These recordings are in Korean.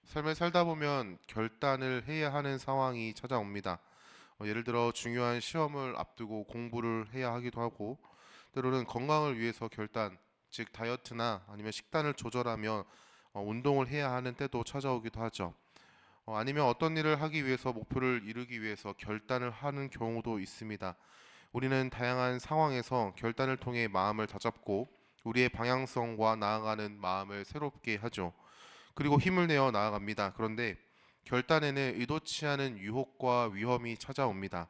삶을 살다 보면 결단을 해야 하는 상황이 찾아옵니다. 예를 들어 중요한 시험을 앞두고 공부를 해야 하기도 하고, 때로는 건강을 위해서 결단, 즉 다이어트나 아니면 식단을 조절하며 운동을 해야 하는 때도 찾아오기도 하죠. 아니면 어떤 일을 하기 위해서 목표를 이루기 위해서 결단을 하는 경우도 있습니다. 우리는 다양한 상황에서 결단을 통해 마음을 다잡고 우리의 방향성과 나아가는 마음을 새롭게 하죠. 그리고 힘을 내어 나아갑니다. 그런데 결단에는 의도치 않은 유혹과 위험이 찾아옵니다.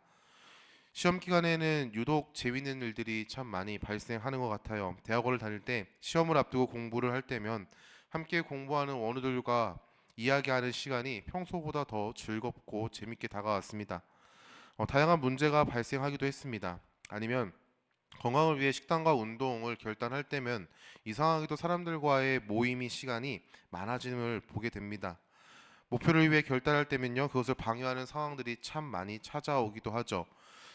시험 기간에는 유독 재밌는 일들이 참 많이 발생하는 것 같아요. 대학원을 다닐 때 시험을 앞두고 공부를 할 때면 함께 공부하는 원우들과 이야기하는 시간이 평소보다 더 즐겁고 재밌게 다가왔습니다. 다양한 문제가 발생하기도 했습니다. 아니면 건강을 위해 식단과 운동을 결단할 때면 이상하게도 사람들과의 모임이 시간이 많아짐을 보게 됩니다. 목표를 위해 결단할 때면요, 그것을 방해하는 상황들이 참 많이 찾아오기도 하죠.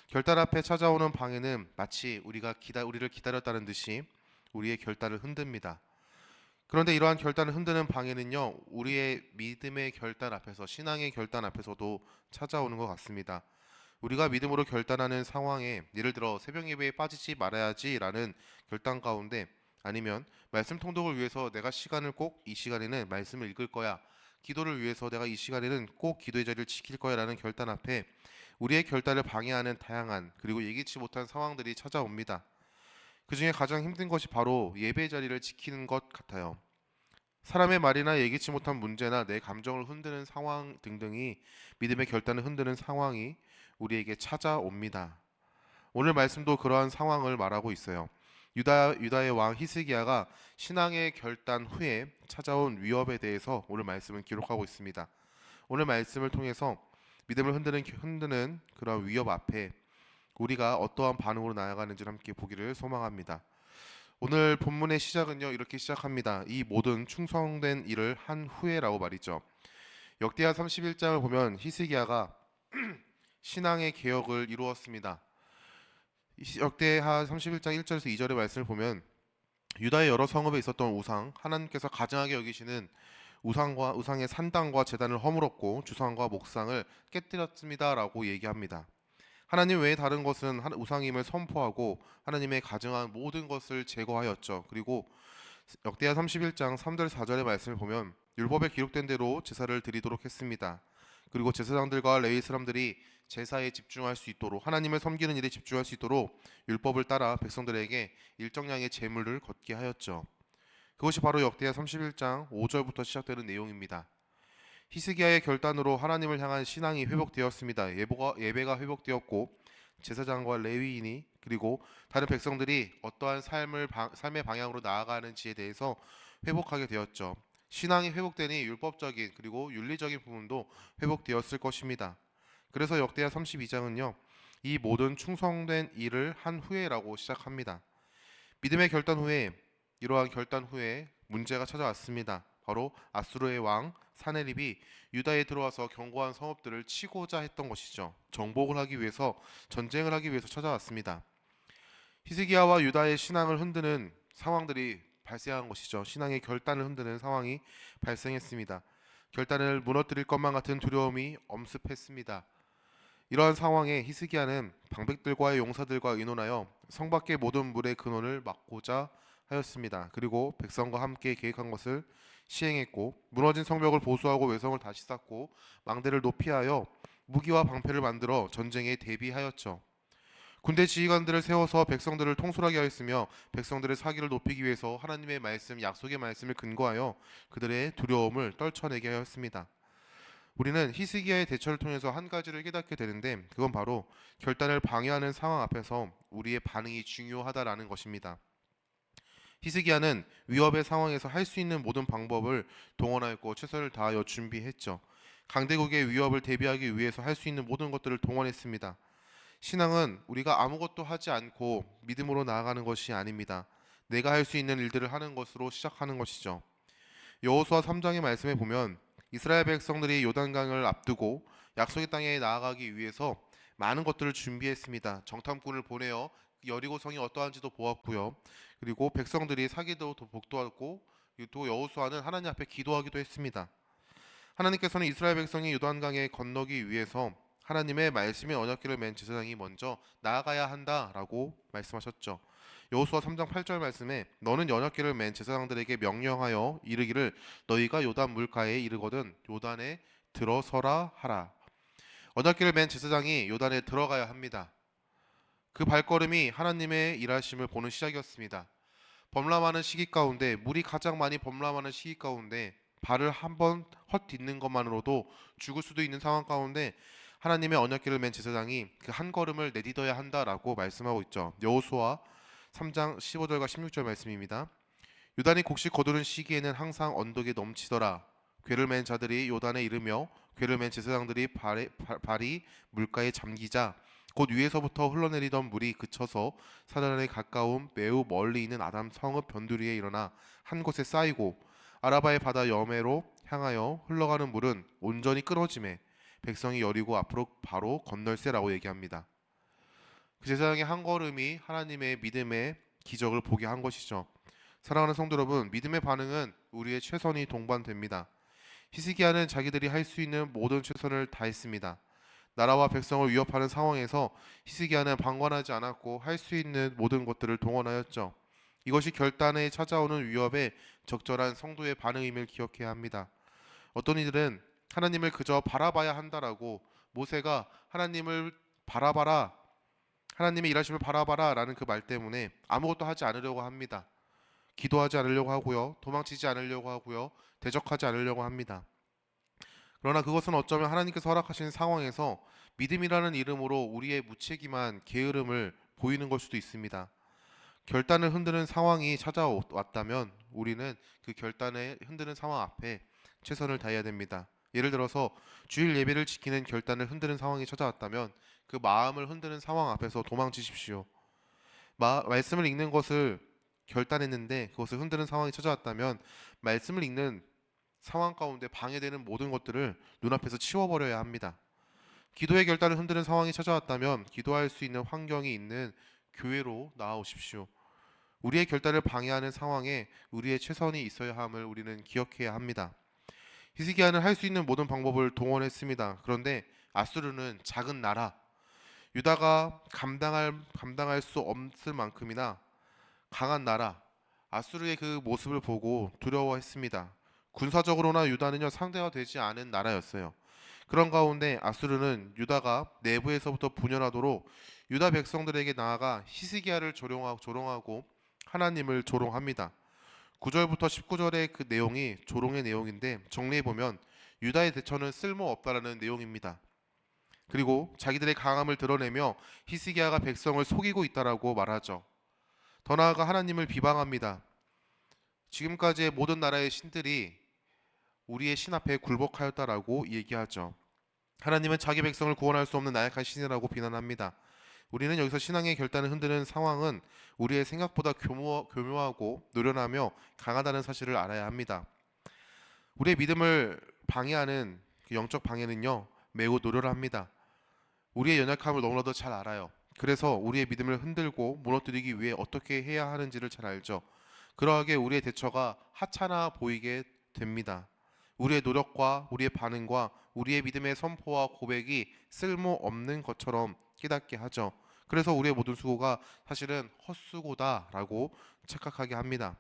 결단 앞에 찾아오는 방해는 마치 우리를 기다렸다는 듯이 우리의 결단을 흔듭니다. 그런데 이러한 결단을 흔드는 방해는요, 우리의 믿음의 결단 앞에서, 신앙의 결단 앞에서도 찾아오는 것 같습니다. 우리가 믿음으로 결단하는 상황에, 예를 들어 새벽 예배에 빠지지 말아야지라는 결단 가운데, 아니면 말씀 통독을 위해서 내가 시간을 꼭 이 시간에는 말씀을 읽을 거야, 기도를 위해서 내가 이 시간에는 꼭 기도의 자리를 지킬 거야라는 결단 앞에 우리의 결단을 방해하는 다양한, 그리고 예기치 못한 상황들이 찾아옵니다. 그 중에 가장 힘든 것이 바로 예배 자리를 지키는 것 같아요. 사람의 말이나 예기치 못한 문제나 내 감정을 흔드는 상황 등등이, 믿음의 결단을 흔드는 상황이 우리에게 찾아옵니다. 오늘 말씀도 그러한 상황을 말하고 있어요. 유다의 왕 히스기야가 신앙의 결단 후에 찾아온 위협에 대해서 오늘 말씀은 기록하고 있습니다. 오늘 말씀을 통해서 믿음을 흔드는 그런 위협 앞에 우리가 어떠한 반응으로 나아가는지를 함께 보기를 소망합니다. 오늘 본문의 시작은요, 이렇게 시작합니다. 이 모든 충성된 일을 한 후에라고 말이죠. 역대하 31장을 보면 히스기야가 신앙의 개혁을 이루었습니다. 역대하 31장 1절에서 2절의 말씀을 보면, 유다의 여러 성읍에 있었던 우상, 하나님께서 가증하게 여기시는 우상의 산당과 제단을 허물었고 주상과 목상을 깨뜨렸습니다라고 얘기합니다. 하나님 외에 다른 것은 우상임을 선포하고 하나님의 가증한 모든 것을 제거하였죠. 그리고 역대하 31장 3절 4절의 말씀을 보면 율법에 기록된 대로 제사를 드리도록 했습니다. 그리고 제사장들과 레위 사람들이 제사에 집중할 수 있도록, 하나님을 섬기는 일에 집중할 수 있도록 율법을 따라 백성들에게 일정량의 제물을 걷게 하였죠. 그것이 바로 역대하 31장 5절부터 시작되는 내용입니다. 히스기야의 결단으로 하나님을 향한 신앙이 회복되었습니다. 예배가 회복되었고 제사장과 레위인이, 그리고 다른 백성들이 어떠한 삶의 방향으로 나아가는지에 대해서 회복하게 되었죠. 신앙이 회복되니 율법적인 그리고 윤리적인 부분도 회복되었을 것입니다. 그래서 역대하 32장은요, 이 모든 충성된 일을 한 후에라고 시작합니다. 믿음의 결단 후에, 이러한 결단 후에 문제가 찾아왔습니다. 바로 아수르의 왕 사네립이 유다에 들어와서 견고한 성읍들을 치고자 했던 것이죠. 정복을 하기 위해서, 전쟁을 하기 위해서 찾아왔습니다. 히스기야와 유다의 신앙을 흔드는 상황들이 발생한 것이죠. 신앙의 결단을 흔드는 상황이 발생했습니다. 결단을 무너뜨릴 것만 같은 두려움이 엄습했습니다. 이러한 상황에 히스기야는 방백들과의 용사들과 의논하여 성 밖의 모든 물의 근원을 막고자 하였습니다. 그리고 백성과 함께 계획한 것을 시행했고, 무너진 성벽을 보수하고 외성을 다시 쌓고 망대를 높이하여 무기와 방패를 만들어 전쟁에 대비하였죠. 군대 지휘관들을 세워서 백성들을 통솔하게 하였으며, 백성들의 사기를 높이기 위해서 하나님의 말씀, 약속의 말씀을 근거하여 그들의 두려움을 떨쳐내게 하였습니다. 우리는 히스기야의 대처를 통해서 한 가지를 깨닫게 되는데, 그건 바로 결단을 방해하는 상황 앞에서 우리의 반응이 중요하다라는 것입니다. 히스기야는 위협의 상황에서 할 수 있는 모든 방법을 동원하였고 최선을 다하여 준비했죠. 강대국의 위협을 대비하기 위해서 할 수 있는 모든 것들을 동원했습니다. 신앙은 우리가 아무것도 하지 않고 믿음으로 나아가는 것이 아닙니다. 내가 할 수 있는 일들을 하는 것으로 시작하는 것이죠. 여호수아 3장의 말씀에 보면 이스라엘 백성들이 요단강을 앞두고 약속의 땅에 나아가기 위해서 많은 것들을 준비했습니다. 정탐꾼을 보내어 여리고성이 어떠한지도 보았고요. 그리고 백성들이 사기도 복도하고, 또 여호수아는 하나님 앞에 기도하기도 했습니다. 하나님께서는 이스라엘 백성이 요단강에 건너기 위해서 하나님의 말씀의 언약궤를 맨 제사장이 먼저 나아가야 한다라고 말씀하셨죠. 여호수아 3장 8절 말씀에 너는 언약궤를 맨 제사장들에게 명령하여 이르기를 너희가 요단 물가에 이르거든 요단에 들어서라 하라. 언약궤를 맨 제사장이 요단에 들어가야 합니다. 그 발걸음이 하나님의 일하심을 보는 시작이었습니다. 범람하는 시기 가운데 물이 가장 많이 범람하는 시기 가운데 발을 한번 헛딛는 것만으로도 죽을 수도 있는 상황 가운데 하나님의 언약궤를 맨 제사장이 그 한 걸음을 내딛어야 한다라고 말씀하고 있죠. 여호수아 3장 15절과 16절 말씀입니다. 요단이 곡식 거두는 시기에는 항상 언덕에 넘치더라. 궤를 맨 자들이 요단에 이르며 궤를 맨 제사장들이 발이 물가에 잠기자 곧 위에서부터 흘러내리던 물이 그쳐서 사단에 가까운 매우 멀리 있는 아담 성읍 변두리에 일어나 한 곳에 쌓이고 아라바의 바다 여매로 향하여 흘러가는 물은 온전히 끊어지매 백성이 여리고 앞으로 바로 건널세라고 얘기합니다. 그 제사장의 한 걸음이 하나님의 믿음의 기적을 보게 한 것이죠. 사랑하는 성도 여러분, 믿음의 반응은 우리의 최선이 동반됩니다. 히스기야는 자기들이 할 수 있는 모든 최선을 다했습니다. 나라와 백성을 위협하는 상황에서 히스기야는 방관하지 않았고 할 수 있는 모든 것들을 동원하였죠. 이것이 결단에 찾아오는 위협에 적절한 성도의 반응임을 기억해야 합니다. 어떤 이들은 하나님을 그저 바라봐야 한다라고 모세가 하나님을 바라봐라, 하나님의 일하심을 바라봐라 라는 그 말 때문에 아무것도 하지 않으려고 합니다. 기도하지 않으려고 하고요. 도망치지 않으려고 하고요. 대적하지 않으려고 합니다. 그러나 그것은 어쩌면 하나님께서 허락하신 상황에서 믿음이라는 이름으로 우리의 무책임한 게으름을 보이는 걸 수도 있습니다. 결단을 흔드는 상황이 찾아왔다면 우리는 그 결단에 흔드는 상황 앞에 최선을 다해야 됩니다. 예를 들어서 주일 예배를 지키는 결단을 흔드는 상황이 찾아왔다면 그 마음을 흔드는 상황 앞에서 도망치십시오. 말씀을 읽는 것을 결단했는데 그것을 흔드는 상황이 찾아왔다면 말씀을 읽는 상황 가운데 방해되는 모든 것들을 눈앞에서 치워버려야 합니다. 기도의 결단을 흔드는 상황이 찾아왔다면 기도할 수 있는 환경이 있는 교회로 나아오십시오. 우리의 결단을 방해하는 상황에 우리의 최선이 있어야 함을 우리는 기억해야 합니다. 히스기야는 할 수 있는 모든 방법을 동원했습니다. 그런데 아수르는 작은 나라, 유다가 감당할 수 없을 만큼이나 강한 나라, 아수르의 그 모습을 보고 두려워했습니다. 군사적으로나 유다는요 상대가 되지 않은 나라였어요. 그런 가운데 아수르는 유다가 내부에서부터 분열하도록 유다 백성들에게 나아가 히스기야를 조롱하고 하나님을 조롱합니다. 9절부터 19절의 그 내용이 조롱의 내용인데 정리해보면 유다의 대처는 쓸모없다라는 내용입니다. 그리고 자기들의 강함을 드러내며 히스기야가 백성을 속이고 있다라고 말하죠. 더 나아가 하나님을 비방합니다. 지금까지의 모든 나라의 신들이 우리의 신 앞에 굴복하였다라고 얘기하죠. 하나님은 자기 백성을 구원할 수 없는 나약한 신이라고 비난합니다. 우리는 여기서 신앙의 결단을 흔드는 상황은 우리의 생각보다 교묘하고 노련하며 강하다는 사실을 알아야 합니다. 우리의 믿음을 방해하는 그 영적 방해는요 매우 노련합니다. 우리의 연약함을 너무나도 잘 알아요. 그래서 우리의 믿음을 흔들고 무너뜨리기 위해 어떻게 해야 하는지를 잘 알죠. 그러하게 우리의 대처가 하찮아 보이게 됩니다. 우리의 노력과 우리의 반응과 우리의 믿음의 선포와 고백이 쓸모없는 것처럼 깨닫게 하죠. 그래서 우리의 모든 수고가 사실은 헛수고다라고 착각하게 합니다.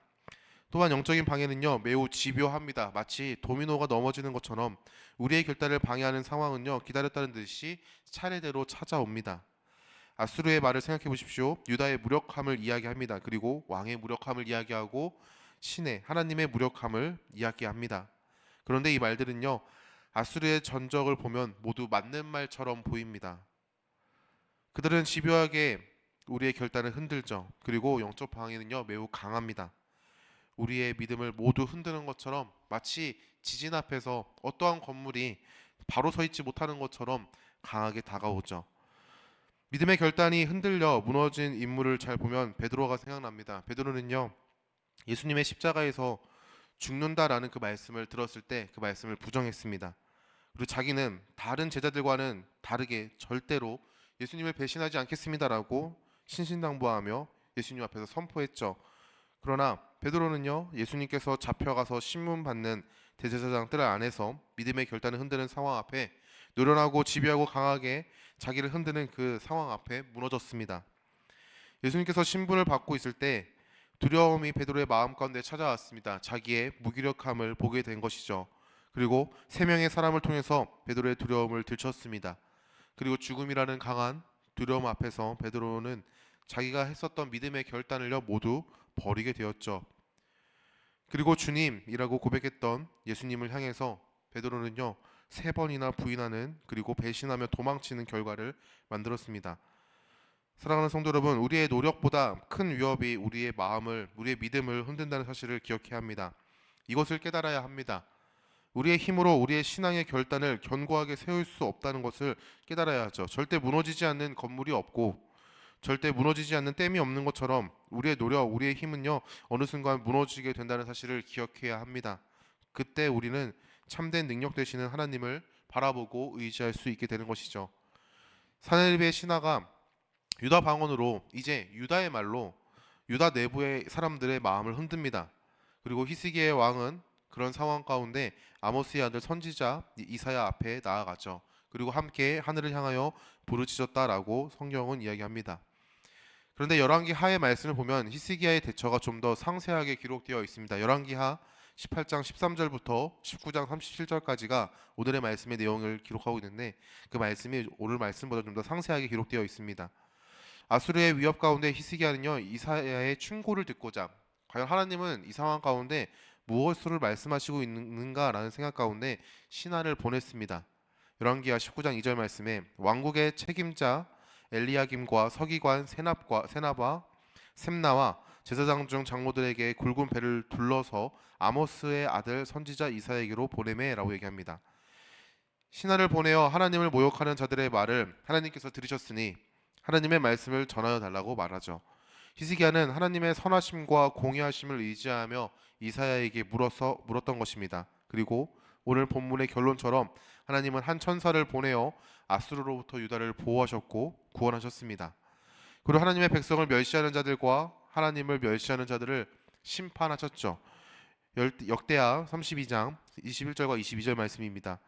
또한 영적인 방해는요 매우 집요합니다. 마치 도미노가 넘어지는 것처럼 우리의 결단을 방해하는 상황은요 기다렸다는 듯이 차례대로 찾아옵니다. 아수르의 말을 생각해 보십시오. 유다의 무력함을 이야기합니다. 그리고 왕의 무력함을 이야기하고 신의 하나님의 무력함을 이야기합니다. 그런데 이 말들은요 아수르의 전적을 보면 모두 맞는 말처럼 보입니다. 그들은 집요하게 우리의 결단을 흔들죠. 그리고 영적 방해는요 매우 강합니다. 우리의 믿음을 모두 흔드는 것처럼 마치 지진 앞에서 어떠한 건물이 바로 서 있지 못하는 것처럼 강하게 다가오죠. 믿음의 결단이 흔들려 무너진 인물을 잘 보면 베드로가 생각납니다. 베드로는요 예수님의 십자가에서 죽는다라는 그 말씀을 들었을 때 그 말씀을 부정했습니다. 그리고 자기는 다른 제자들과는 다르게 절대로 예수님을 배신하지 않겠습니다라고 신신당부하며 예수님 앞에서 선포했죠. 그러나 베드로는요 예수님께서 잡혀가서 신문 받는 대제사장 뜰 안에서 믿음의 결단을 흔드는 상황 앞에 노련하고 지배하고 강하게 자기를 흔드는 그 상황 앞에 무너졌습니다. 예수님께서 신분을 받고 있을 때 두려움이 베드로의 마음 가운데 찾아왔습니다. 자기의 무기력함을 보게 된 것이죠. 그리고 세 명의 사람을 통해서 베드로의 두려움을 들쳤습니다. 그리고 죽음이라는 강한 두려움 앞에서 베드로는 자기가 했었던 믿음의 결단을요 모두 버리게 되었죠. 그리고 주님이라고 고백했던 예수님을 향해서 베드로는요 세 번이나 부인하는 그리고 배신하며 도망치는 결과를 만들었습니다. 사랑하는 성도 여러분, 우리의 노력보다 큰 위협이 우리의 마음을, 우리의 믿음을 흔든다는 사실을 기억해야 합니다. 이것을 깨달아야 합니다. 우리의 힘으로 우리의 신앙의 결단을 견고하게 세울 수 없다는 것을 깨달아야 하죠. 절대 무너지지 않는 건물이 없고 절대 무너지지 않는 댐이 없는 것처럼 우리의 노력, 우리의 힘은요 어느 순간 무너지게 된다는 사실을 기억해야 합니다. 그때 우리는 참된 능력 되시는 하나님을 바라보고 의지할 수 있게 되는 것이죠. 사내립의 신하가 유다 방언으로 이제 유다의 말로 유다 내부의 사람들의 마음을 흔듭니다. 그리고 히스기야의 왕은 그런 상황 가운데 아모스의 아들 선지자 이사야 앞에 나아가죠. 그리고 함께 하늘을 향하여 부르짖었다라고 성경은 이야기합니다. 그런데 열왕기 하의 말씀을 보면 히스기야의 대처가 좀 더 상세하게 기록되어 있습니다. 열왕기 하 18장 13절부터 19장 37절까지가 오늘의 말씀의 내용을 기록하고 있는데 그 말씀이 오늘 말씀보다 좀 더 상세하게 기록되어 있습니다. 아수르의 위협 가운데 히스기야는요 이사야의 충고를 듣고자 과연 하나님은 이 상황 가운데 무엇을 말씀하시고 있는가라는 생각 가운데 신하를 보냈습니다. 열왕기하 19장 2절 말씀에 왕국의 책임자 엘리야김과 서기관 세나바 셈나와 제사장 중 장로들에게 굵은 배를 둘러서 아모스의 아들 선지자 이사야에게로 보내매라고 얘기합니다. 신하를 보내어 하나님을 모욕하는 자들의 말을 하나님께서 들으셨으니 하나님의 말씀을 전하여 달라고 말하죠. 히스기야는 하나님의 선하심과 공의하심을 의지하며 이사야에게 물었던 것입니다. 그리고 오늘 본문의 결론처럼 하나님은 한 천사를 보내어 아수르로부터 유다를 보호하셨고 구원하셨습니다. 그리고 하나님의 백성을 멸시하는 자들과 하나님을 멸시하는 자들을 심판하셨죠. 역대하 32장 21절과 22절 말씀입니다.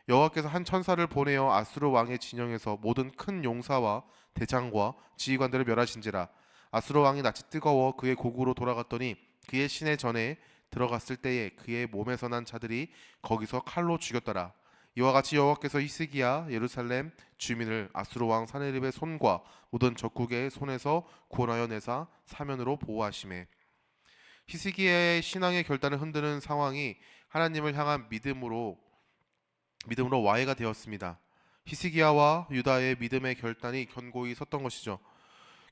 여호와께서 한 천사를 보내어 아수르 왕의 진영에서 모든 큰 용사와 대장과 지휘관들을 멸하신지라. 아수르 왕이 낯이 뜨거워 그의 고국으로 돌아갔더니 그의 시내 전에 들어갔을 때에 그의 몸에서 난 자들이 거기서 칼로 죽였더라. 이와 같이 여호와께서 히스기야 예루살렘 주민을 아수르 왕 사네립의 손과 모든 적국의 손에서 구원하여 내사 사면으로 보호하시매. 히스기야의 신앙의 결단을 흔드는 상황이 하나님을 향한 믿음으로 와해가 되었습니다. 히스기야와 유다의 믿음의 결단이 견고히 섰던 것이죠.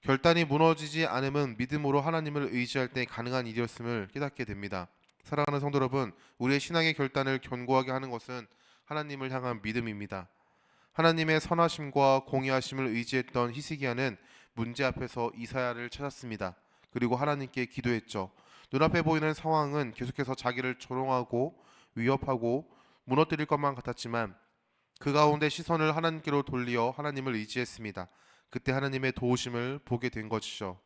결단이 무너지지 않음은 믿음으로 하나님을 의지할 때 가능한 일이었음을 깨닫게 됩니다. 사랑하는 성도 여러분, 우리의 신앙의 결단을 견고하게 하는 것은 하나님을 향한 믿음입니다. 하나님의 선하심과 공의하심을 의지했던 히스기야는 문제 앞에서 이사야를 찾았습니다. 그리고 하나님께 기도했죠. 눈앞에 보이는 상황은 계속해서 자기를 조롱하고 위협하고 무너뜨릴 것만 같았지만 그 가운데 시선을 하나님께로 돌리어 하나님을 의지했습니다. 그때 하나님의 도우심을 보게 된 것이죠.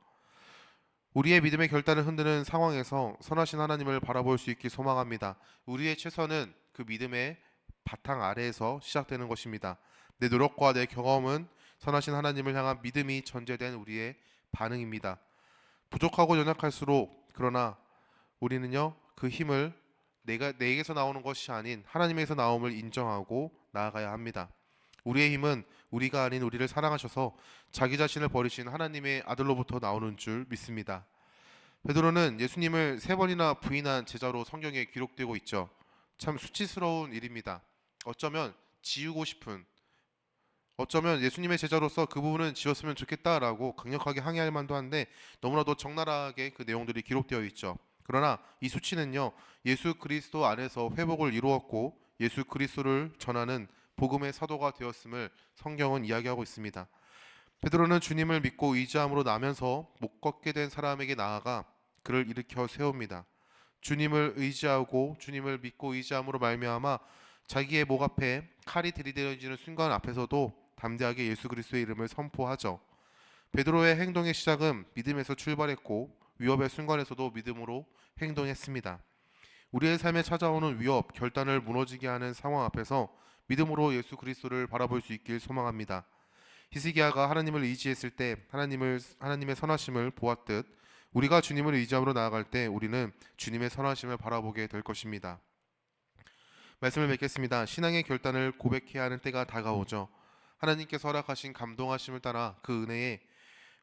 우리의 믿음의 결단을 흔드는 상황에서 선하신 하나님을 바라볼 수 있길 소망합니다. 우리의 최선은 그 믿음의 바탕 아래에서 시작되는 것입니다. 내 노력과 내 경험은 선하신 하나님을 향한 믿음이 전제된 우리의 반응입니다. 부족하고 연약할수록 그러나 우리는요 그 힘을 내게서 나오는 것이 아닌 하나님에서 나옴을 인정하고 나아가야 합니다. 우리의 힘은 우리가 아닌 우리를 사랑하셔서 자기 자신을 버리신 하나님의 아들로부터 나오는 줄 믿습니다. 베드로는 예수님을 세 번이나 부인한 제자로 성경에 기록되고 있죠. 참 수치스러운 일입니다. 어쩌면 지우고 싶은, 어쩌면 예수님의 제자로서 그 부분은 지웠으면 좋겠다라고 강력하게 항의할 만도 한데 너무나도 적나라하게 그 내용들이 기록되어 있죠. 그러나 이 수치는요 예수 그리스도 안에서 회복을 이루었고 예수 그리스도를 전하는 복음의 사도가 되었음을 성경은 이야기하고 있습니다. 베드로는 주님을 믿고 의지함으로 나면서 못 걷게 된 사람에게 나아가 그를 일으켜 세웁니다. 주님을 의지하고 주님을 믿고 의지함으로 말미암아 자기의 목 앞에 칼이 들이대어지는 순간 앞에서도 담대하게 예수 그리스도의 이름을 선포하죠. 베드로의 행동의 시작은 믿음에서 출발했고 위협의 순간에서도 믿음으로 행동했습니다. 우리의 삶에 찾아오는 위협, 결단을 무너지게 하는 상황 앞에서 믿음으로 예수 그리스도를 바라볼 수 있길 소망합니다. 히스기야가 하나님을 의지했을 때 하나님의 선하심을 보았듯 우리가 주님을 의지함으로 나아갈 때 우리는 주님의 선하심을 바라보게 될 것입니다. 말씀을 맺겠습니다. 신앙의 결단을 고백해야 하는 때가 다가오죠. 하나님께서 허락하신 감동하심을 따라 그 은혜에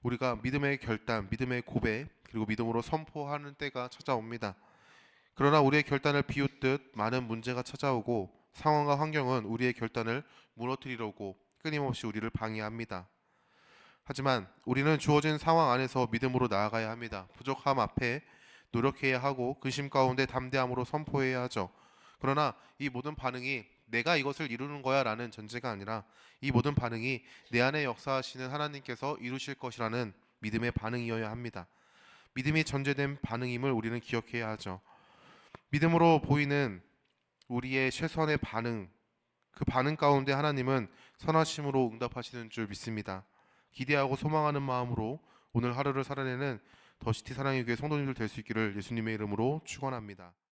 우리가 믿음의 결단, 믿음의 고백, 그리고 믿음으로 선포하는 때가 찾아옵니다. 그러나 우리의 결단을 비웃듯 많은 문제가 찾아오고 상황과 환경은 우리의 결단을 무너뜨리려고 끊임없이 우리를 방해합니다. 하지만 우리는 주어진 상황 안에서 믿음으로 나아가야 합니다. 부족함 앞에 노력해야 하고 근심 가운데 담대함으로 선포해야 하죠. 그러나 이 모든 반응이 내가 이것을 이루는 거야 라는 전제가 아니라 이 모든 반응이 내 안에 역사하시는 하나님께서 이루실 것이라는 믿음의 반응이어야 합니다. 믿음이 전제된 반응임을 우리는 기억해야 하죠. 믿음으로 보이는 우리의 최선의 반응, 그 반응 가운데 하나님은 선하심으로 응답하시는 줄 믿습니다. 기대하고 소망하는 마음으로 오늘 하루를 살아내는 더시티 사랑의 교회 성도님들 될 수 있기를 예수님의 이름으로 축원합니다.